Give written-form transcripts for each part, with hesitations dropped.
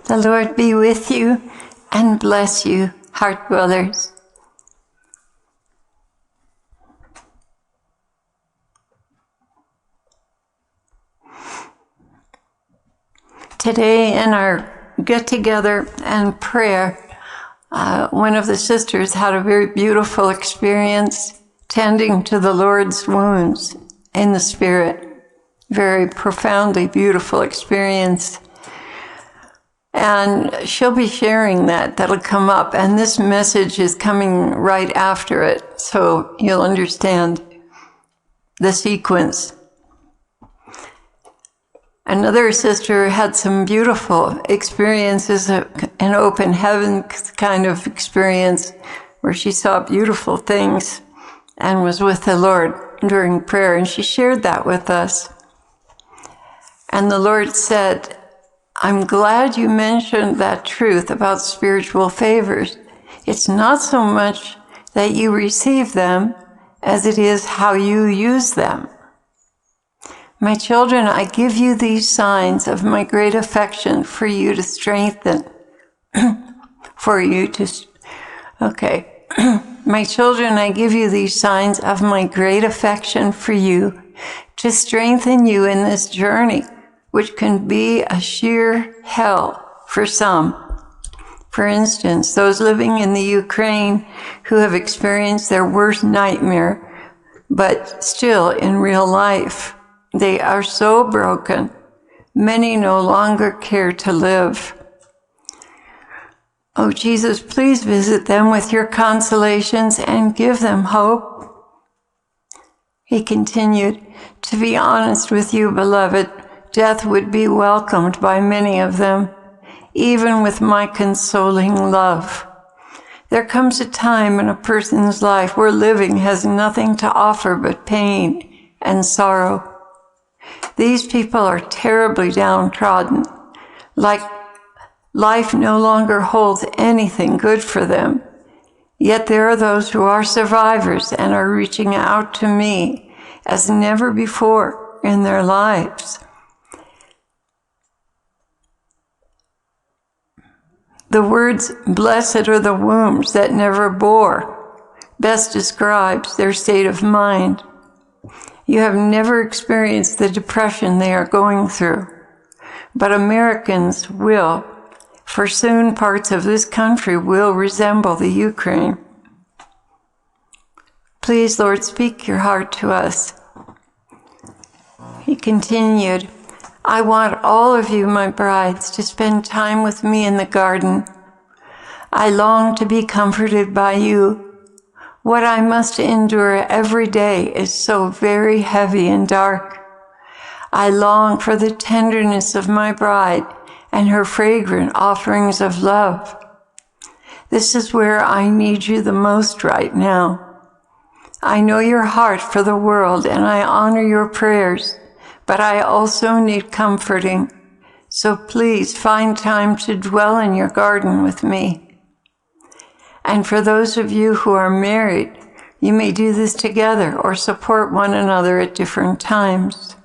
The Lord be with you and bless you, heart dwellers. Today in our get-together and prayer, one of the sisters had a very beautiful experience tending to the Lord's wounds in the Spirit. Very profoundly beautiful experience. And she'll be sharing that. That'll come up. And this message is coming right after it, so you'll understand the sequence. Another sister had some beautiful experiences, an open heaven kind of experience where she saw beautiful things and was with the Lord during prayer. And she shared that with us. And the Lord said, I'm glad you mentioned that truth about spiritual favors. It's not so much that you receive them as it is how you use them. My children, I give you these signs of my great affection for you to strengthen, My children, I give you these signs of my great affection for you to strengthen you in this journey, which can be a sheer hell for some. For instance, those living in the Ukraine who have experienced their worst nightmare, but still in real life, they are so broken, many no longer care to live. Oh, Jesus, please visit them with your consolations and give them hope. He continued, to be honest with you, beloved, death would be welcomed by many of them, even with my consoling love. There comes a time in a person's life where living has nothing to offer but pain and sorrow. These people are terribly downtrodden, like life no longer holds anything good for them. Yet there are those who are survivors and are reaching out to me as never before in their lives. The words, blessed are the wombs that never bore, best describes their state of mind. You have never experienced the depression they are going through, but Americans will, for soon parts of this country will resemble the Ukraine. Please, Lord, speak your heart to us. He continued, I want all of you, my brides, to spend time with me in the garden. I long to be comforted by you. What I must endure every day is so very heavy and dark. I long for the tenderness of my bride and her fragrant offerings of love. This is where I need you the most right now. I know your heart for the world and I honor your prayers, but I also need comforting. So please find time to dwell in your garden with me. And for those of you who are married, you may do this together or support one another at different times.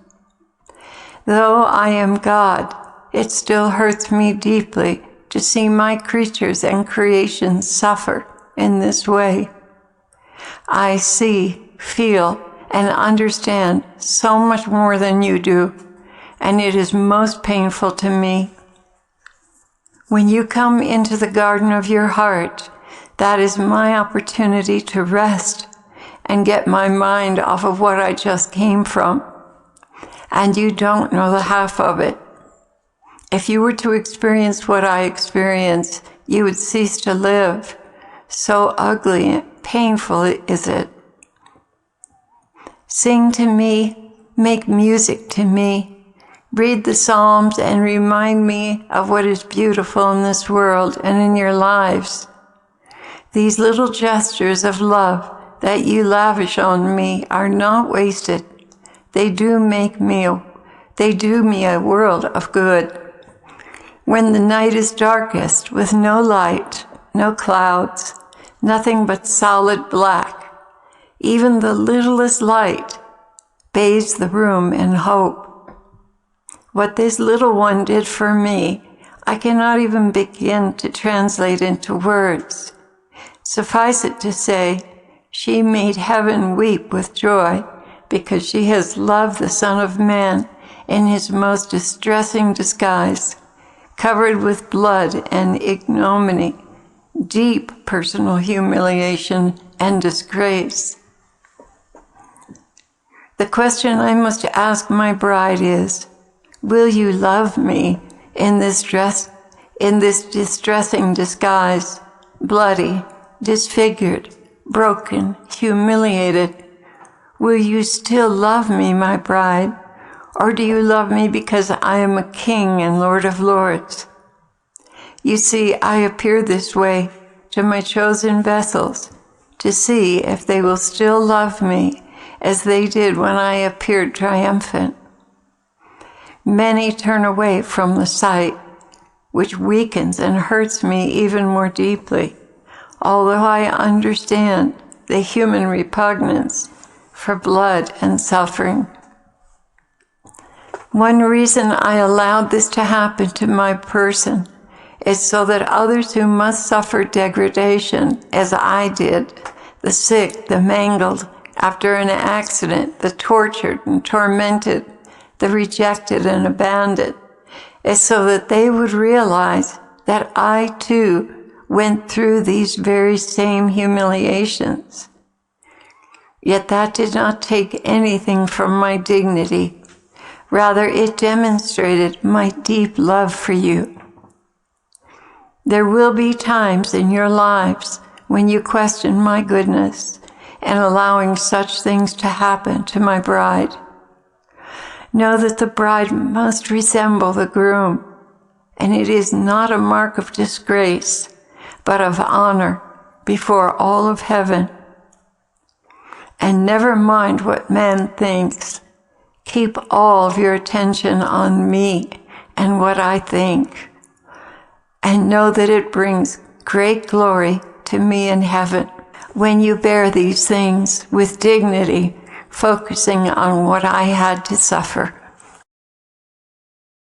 Though I am God, it still hurts me deeply to see my creatures and creation suffer in this way. I see, feel, and understand so much more than you do, and it is most painful to me. When you come into the garden of your heart, that is my opportunity to rest and get my mind off of what I just came from. And you don't know the half of it. If you were to experience what I experience, you would cease to live. So ugly and painful is it. Sing to me, make music to me, read the Psalms and remind me of what is beautiful in this world and in your lives. These little gestures of love that you lavish on me are not wasted. They do me a world of good. When the night is darkest with no light, no clouds, nothing but solid black, even the littlest light bathes the room in hope. What this little one did for me, I cannot even begin to translate into words. Suffice it to say, she made heaven weep with joy because she has loved the Son of Man in his most distressing disguise, covered with blood and ignominy, deep personal humiliation and disgrace. The question I must ask my bride is, will you love me in this distressing disguise, bloody, disfigured, broken, humiliated? Will you still love me, my bride? Or do you love me because I am a king and Lord of Lords? You see, I appear this way to my chosen vessels to see if they will still love me as they did when I appeared triumphant. Many turn away from the sight, which weakens and hurts me even more deeply, although I understand the human repugnance for blood and suffering. One reason I allowed this to happen to my person is so that others who must suffer degradation, as I did, the sick, the mangled, after an accident, the tortured and tormented, the rejected and abandoned, is so that they would realize that I too went through these very same humiliations. Yet that did not take anything from my dignity. Rather, it demonstrated my deep love for you. There will be times in your lives when you question my goodness and allowing such things to happen to my bride. Know that the bride must resemble the groom, and it is not a mark of disgrace, but of honor before all of heaven. And never mind what man thinks. Keep all of your attention on me and what I think, and know that it brings great glory to me in heaven when you bear these things with dignity, focusing on what I had to suffer.